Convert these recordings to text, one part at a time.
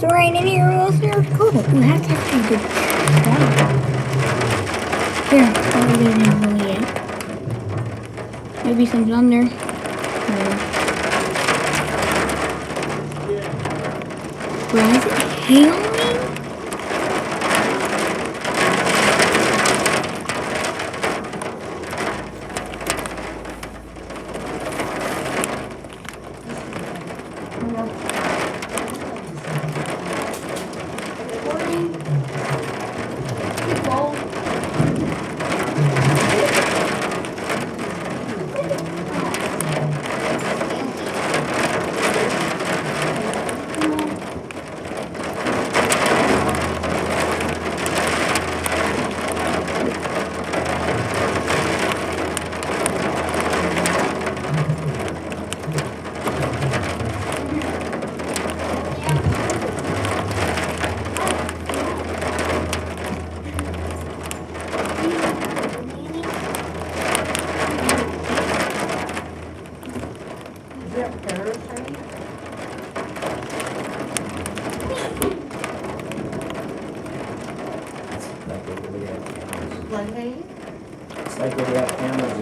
It's raining here, we'll serve cool. Ooh, that's actually good. Wow. Here, I'll leave it in really yet. Maybe something on there. No. Why is it hailing? It's like when you have cameras.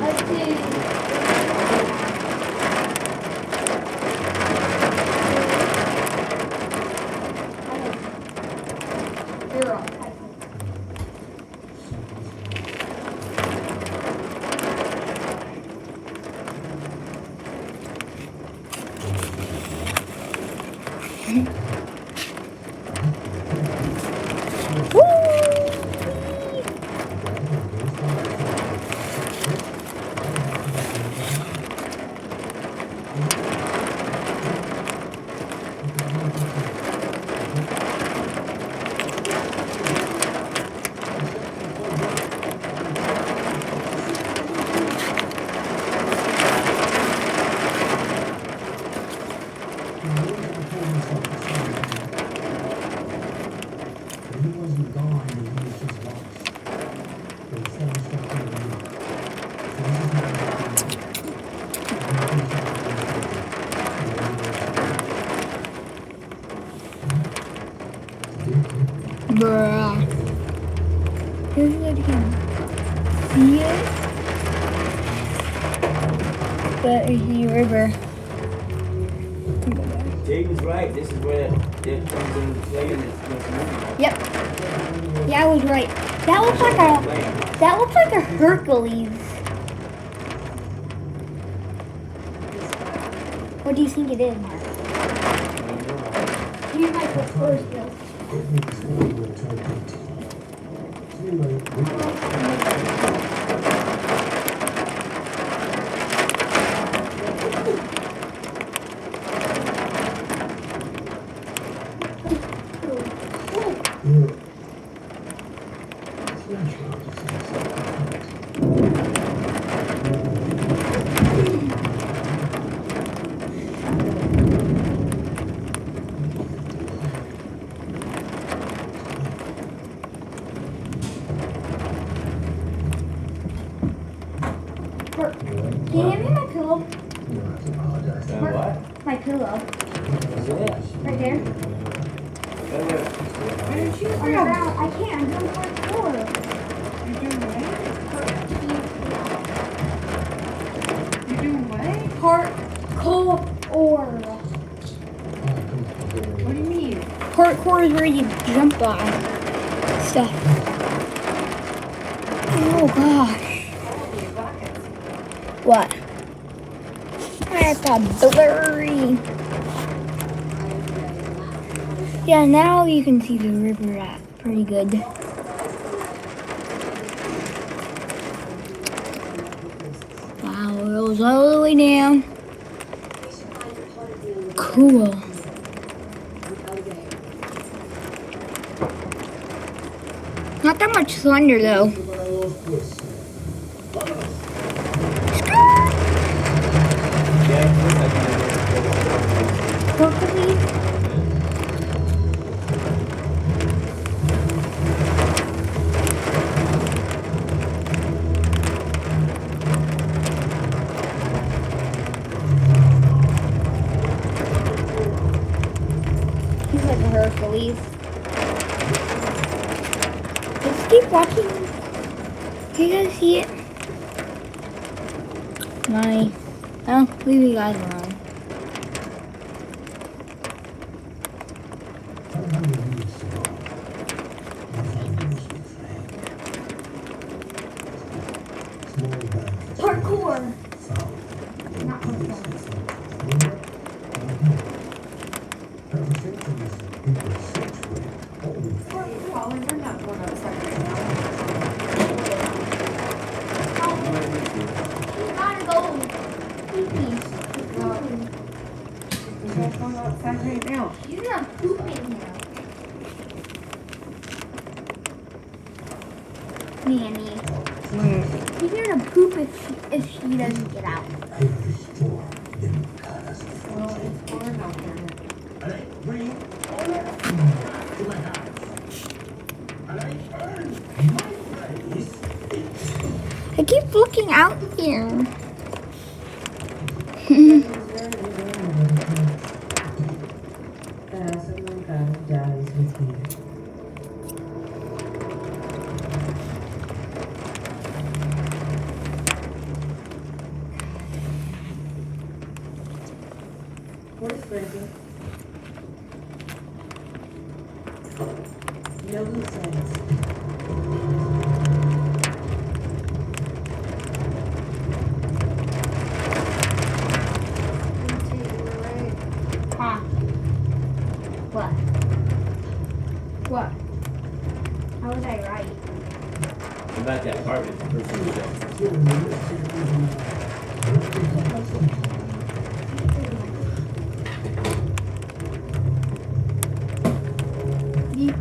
Bruh. Here's it again. See it? That is the river. Jaden's right. This is where it comes into play in this movie. Yep. Yeah, I was right. That looks like a Hercules. What do you think it is, Mark? You might go first, though. Can you hand me my pillow? What? My pillow. What's that? Right there. Where did you On the ground. I can't. I'm doing parkour. You're doing what? You're doing what? Parkour. What do you mean? Parkour is where you jump on stuff. Oh gosh. What? That's a blurry. Yeah, now you can see the river at pretty good. Wow, it goes all the way down. Cool. Not that much thunder though. Hercules? He's like a Hercules. Just keep watching. Can you guys see it? I'll leave you guys alone. Parkour. Not We're not going outside right now. You gotta go. Pee-pee. We're not going outside right now. You're not pooping here. Nanny. He's gonna poop if she doesn't get out. Well, it's going out there. I keep looking out here. What is breaking? No loose ends. Huh? What? What? How was I right? About that apartment, the person who said. You,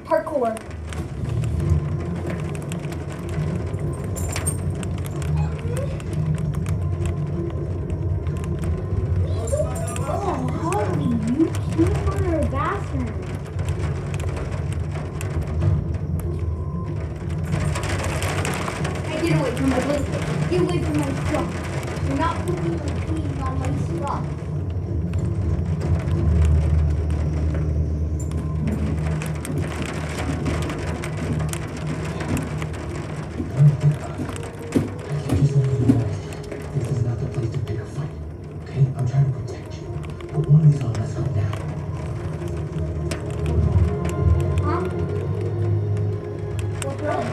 parkour. Oh, Holly, you came on our bathroom. Hey, get away from my blanket. Get away from my stuff. You're not putting your peeing on my stuff. Huh? What's wrong?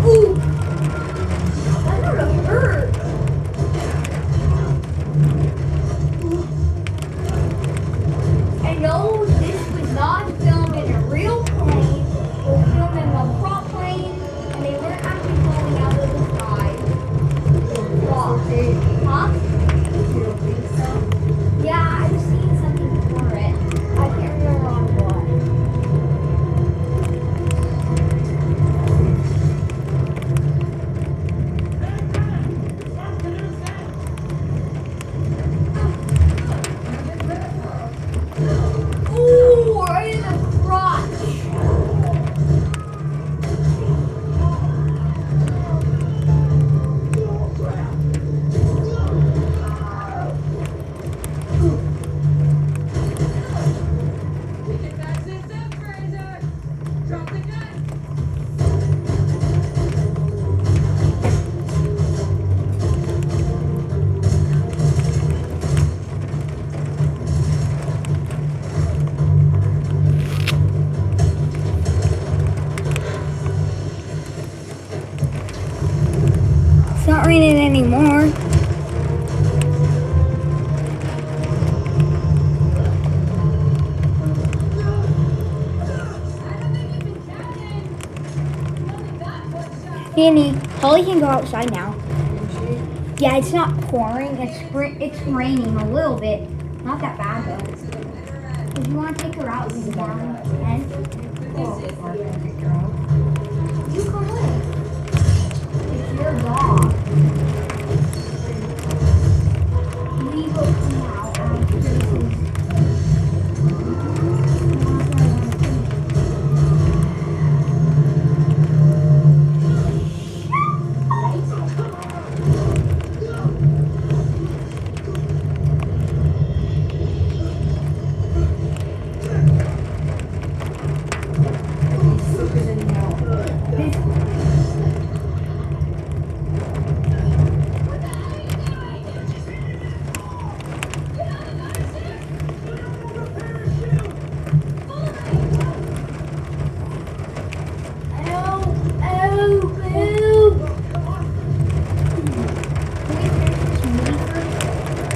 Ooh! That would have hurt. I know this was not filmed in a real plane. It was filmed in a prop plane, and they weren't actually falling out of the sky. Huh? You don't think so? Yeah, I've seen something for it. I can't remember on what. Ooh, right in the crotch. It's not raining anymore. Danny, Holly can go outside now. Can she? Yeah, it's not pouring. It's raining a little bit. Not that bad though. If you want to take her out, you can down and Oh, Mark can take her out. you come with. It's your dog. We go now after this is. He's sicker than hell.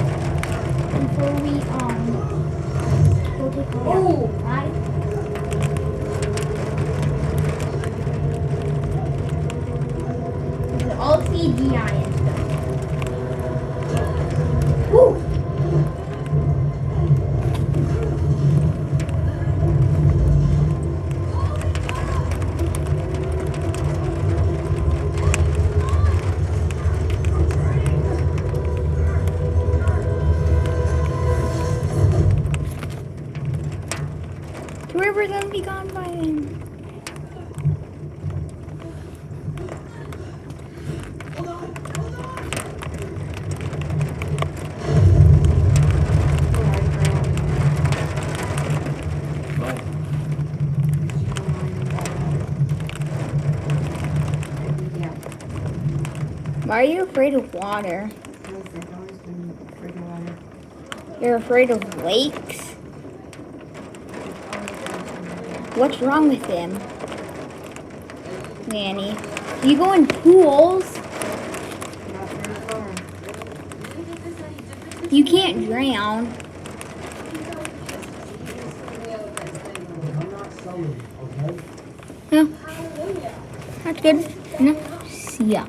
Before we go take her out. Oh! Right? It's all CGI and stuff. Woo! The river's gonna be gone by then. But Why are you afraid of water? Listen, I've always been afraid of water. You're afraid of lakes? What's wrong with him? Nanny? You go in pools? Not very far. You can't drown. I'm not selling, okay? No. That's good. No. See ya.